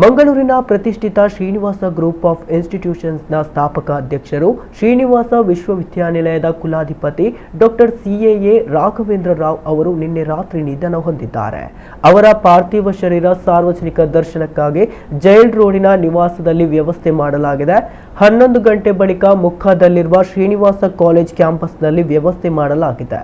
ಮಂಗಳೂರಿನ ಪ್ರತಿಷ್ಠಿತ Srinivasa group of ಇನ್ಸ್ಟಿಟ್ಯೂಷನ್ಸ್ನ ಸ್ಥಾಪಕ ಅಧ್ಯಕ್ಷರು, ಶ್ರೀನಿವಾಸ ವಿಶ್ವವಿದ್ಯಾನಿಲಯದ ಕುಲಾಧಿಪತಿ ಡಾಕ್ಟರ್ ಸಿಎಎ ರಾಘವೇಂದ್ರ ರಾವ್ ಅವರು ನಿನ್ನೆ ರಾತ್ರಿ ನಿಧನ ಹೊಂದಿದ್ದಾರೆ. ಅವರ ಪಾರ್ಥಿವ ಶರೀರ ಸಾರ್ವಜನಿಕ ದರ್ಶನಕ್ಕಾಗಿ ಜೈಲ್ ರೋಡಿನ ನಿವಾಸದಲ್ಲಿ ವ್ಯವಸ್ಥೆ ಮಾಡಲಾಗಿದೆ. 11 ಗಂಟೆ ಬಳಿಕ ಮುಖದಲ್ಲಿರುವ ಶ್ರೀನಿವಾಸ ಕಾಲೇಜ್ ಕ್ಯಾಂಪಸ್ನಲ್ಲಿ ವ್ಯವಸ್ಥೆ ಮಾಡಲಾಗಿದೆ.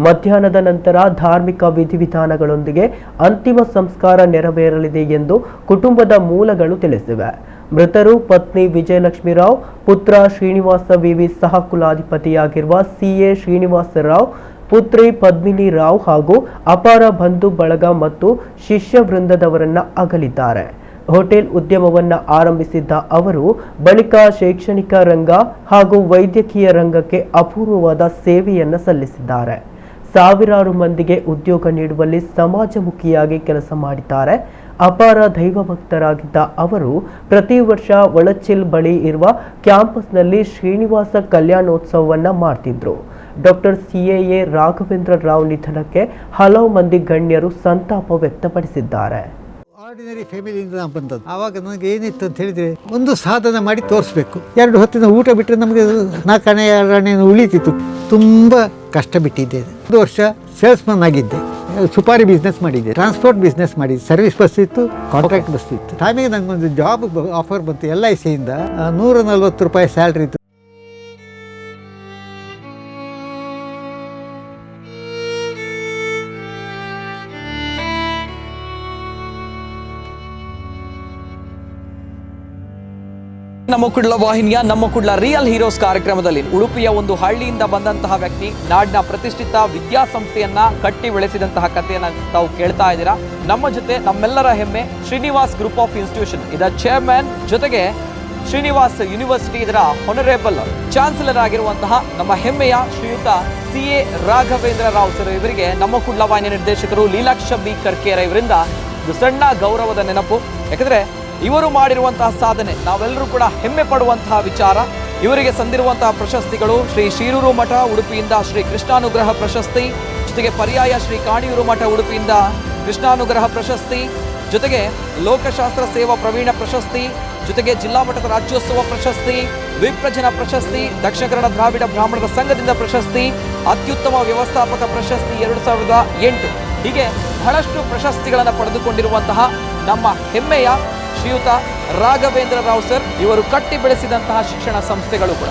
ಮಧ್ಯಾಹ್ನದ ನಂತರ ಧಾರ್ಮಿಕ ವಿಧಿವಿಧಾನಗಳೊಂದಿಗೆ ಅಂತಿಮ ಸಂಸ್ಕಾರ ನೆರವೇರಲಿದೆ ಎಂದು ಕುಟುಂಬದ ಮೂಲಗಳು ತಿಳಿಸಿವೆ. ಮೃತರು ಪತ್ನಿ ವಿಜಯಲಕ್ಷ್ಮಿ ರಾವ್, ಪುತ್ರ ಶ್ರೀನಿವಾಸ ವಿವಿ ಸಹ ಕುಲಾಧಿಪತಿಯಾಗಿರುವ ಸಿಎ ಶ್ರೀನಿವಾಸ ರಾವ್, ಪುತ್ರಿ ಪದ್ಮಿನಿ ರಾವ್ ಹಾಗೂ ಅಪಾರ ಬಂಧು ಬಳಗ ಮತ್ತು ಶಿಷ್ಯ ವೃಂದದವರನ್ನ ಅಗಲಿದ್ದಾರೆ. ಹೋಟೆಲ್ ಉದ್ಯಮವನ್ನು ಆರಂಭಿಸಿದ್ದ ಅವರು ಬಳಿಕ ಶೈಕ್ಷಣಿಕ ರಂಗ ಹಾಗೂ ವೈದ್ಯಕೀಯ ರಂಗಕ್ಕೆ ಅಪೂರ್ವವಾದ ಸೇವೆಯನ್ನು ಸಲ್ಲಿಸಿದ್ದಾರೆ. ಸಾವಿರಾರು ಮಂದಿಗೆ ಉದ್ಯೋಗ ನೀಡುವಲ್ಲಿ ಸಮಾಜಮುಖಿಯಾಗಿ ಕೆಲಸ ಮಾಡಿದ್ದಾರೆ. ಅಪಾರ ದೈವಭಕ್ತರಾಗಿದ್ದ ಅವರು ಪ್ರತಿ ವರ್ಷ ಒಳಚಿಲ್ ಬಳಿ ಇರುವ ಕ್ಯಾಂಪಸ್ನಲ್ಲಿ ಶ್ರೀನಿವಾಸ ಕಲ್ಯಾಣೋತ್ಸವವನ್ನು ಮಾಡ್ತಿದ್ರು. ಡಾಕ್ಟರ್ ಸಿಎಎ ರಾಘವೇಂದ್ರ ರಾವ್ ನಿಧನಕ್ಕೆ ಹಲವು ಮಂದಿ ಗಣ್ಯರು ಸಂತಾಪ ವ್ಯಕ್ತಪಡಿಸಿದ್ದಾರೆ. ಆರ್ಡಿನರಿ ಫ್ಯಾಮಿಲಿಯಿಂದ ನಾನು ಬಂದದ್ದು. ಆವಾಗ ನನಗೆ ಏನಿತ್ತು ಅಂತ ಹೇಳಿದರೆ, ಒಂದು ಸಾಧನೆ ಮಾಡಿ ತೋರಿಸ್ಬೇಕು. 2 ಹೊತ್ತಿನ ಊಟ ಬಿಟ್ಟರೆ ನಮಗೆ 4 ಆಣೆ 2 ಆಣೆ ಉಳಿತಿತ್ತು. ತುಂಬ ಕಷ್ಟ ಬಿಟ್ಟಿದ್ದೆ. 1 ವರ್ಷ ಸೇಲ್ಸ್ಮನ್ ಆಗಿದ್ದೆ. ಸುಪಾರಿ ಬಿಸ್ನೆಸ್ ಮಾಡಿದ್ದೆ, ಟ್ರಾನ್ಸ್ಪೋರ್ಟ್ ಬಿಸ್ನೆಸ್ ಮಾಡಿದ್ದೆ. ಸರ್ವಿಸ್ ಬಸ್ ಇತ್ತು, ಕಾಂಟ್ರಾಕ್ಟ್ ಬಸ್ ಇತ್ತು. ಟೈಮಿಗೆ ನನಗೊಂದು ಜಾಬ್ ಆಫರ್ ಬಂತು LICಯಿಂದ. 140 ರೂಪಾಯಿ ಸ್ಯಾಲ್ರಿ ಇತ್ತು. ನಮ್ಮ ಕುಡ್ಲ ವಾಹಿನಿಯ ನಮ್ಮ ಕುಡ್ಲ ರಿಯಲ್ ಹೀರೋಸ್ ಕಾರ್ಯಕ್ರಮದಲ್ಲಿ ಉಡುಪಿಯ ಒಂದು ಹಳ್ಳಿಯಿಂದ ಬಂದಂತಹ ವ್ಯಕ್ತಿ ನಾಡಿನ ಪ್ರತಿಷ್ಠಿತ ವಿದ್ಯಾಸಂಸ್ಥೆಯನ್ನ ಕಟ್ಟಿ ಬೆಳೆಸಿದಂತಹ ಕಥೆಯನ್ನ ತಾವು ಕೇಳ್ತಾ ಇದ್ದೀರಾ. ನಮ್ಮ ಜೊತೆ ನಮ್ಮೆಲ್ಲರ ಹೆಮ್ಮೆ ಶ್ರೀನಿವಾಸ್ ಗ್ರೂಪ್ ಆಫ್ ಇನ್ಸ್ಟಿಟ್ಯೂಷನ್ ಇದರ ಚೇರ್ಮನ್, ಜೊತೆಗೆ ಶ್ರೀನಿವಾಸ್ ಯೂನಿವರ್ಸಿಟಿ ಇದರ ಹೊನರೇಬಲ್ ಚಾನ್ಸಲರ್ ಆಗಿರುವಂತಹ ನಮ್ಮ ಹೆಮ್ಮೆಯ ಶ್ರೀಯುತ ಸಿಎ ರಾಘವೇಂದ್ರ ರಾವ್ ಸರ್ ಇವರಿಗೆ ನಮ್ಮ ಕುಡ್ಲ ವಾಹಿನಿಯ ನಿರ್ದೇಶಕರು ಲೀಲಾಕ್ಷ ಬಿ ಕರ್ಕೇರ ಇವರಿಂದ ಒಂದು ಸಣ್ಣ ಗೌರವದ ನೆನಪು. ಯಾಕಂದ್ರೆ ಇವರು ಮಾಡಿರುವಂತಹ ಸಾಧನೆ ನಾವೆಲ್ಲರೂ ಕೂಡ ಹೆಮ್ಮೆ ಪಡುವಂತಹ ವಿಚಾರ. ಇವರಿಗೆ ಸಂದಿರುವಂತಹ ಪ್ರಶಸ್ತಿಗಳು ಶ್ರೀ ಶಿರೂರು ಮಠ ಉಡುಪಿಯಿಂದ ಶ್ರೀ ಕೃಷ್ಣಾನುಗ್ರಹ ಪ್ರಶಸ್ತಿ, ಜೊತೆಗೆ ಪರ್ಯಾಯ ಶ್ರೀ ಕಾಣಿಯೂರು ಮಠ ಉಡುಪಿಯಿಂದ ಕೃಷ್ಣಾನುಗ್ರಹ ಪ್ರಶಸ್ತಿ, ಜೊತೆಗೆ ಲೋಕಶಾಸ್ತ್ರ ಸೇವಾ ಪ್ರವೀಣ ಪ್ರಶಸ್ತಿ, ಜೊತೆಗೆ ಜಿಲ್ಲಾ ಮಟ್ಟದ ರಾಜ್ಯೋತ್ಸವ ಪ್ರಶಸ್ತಿ, ವಿಪ್ರಜನ ಪ್ರಶಸ್ತಿ, ದಕ್ಷಿಣ ಕನ್ನಡ ದ್ರಾವಿಡ ಬ್ರಾಹ್ಮಣರ ಸಂಘದಿಂದ ಪ್ರಶಸ್ತಿ, ಅತ್ಯುತ್ತಮ ವ್ಯವಸ್ಥಾಪಕ ಪ್ರಶಸ್ತಿ 2008, ಹೀಗೆ ಬಹಳಷ್ಟು ಪ್ರಶಸ್ತಿಗಳನ್ನು ಪಡೆದುಕೊಂಡಿರುವಂತಹ ನಮ್ಮ ಹೆಮ್ಮೆಯ ಶ್ರೀಯುತ ರಾಘವೇಂದ್ರ ರಾವ್ ಸರ್ ಇವರು ಕಟ್ಟಿ ಬೆಳೆಸಿದಂತಹ ಶಿಕ್ಷಣ ಸಂಸ್ಥೆಗಳು ಕೂಡ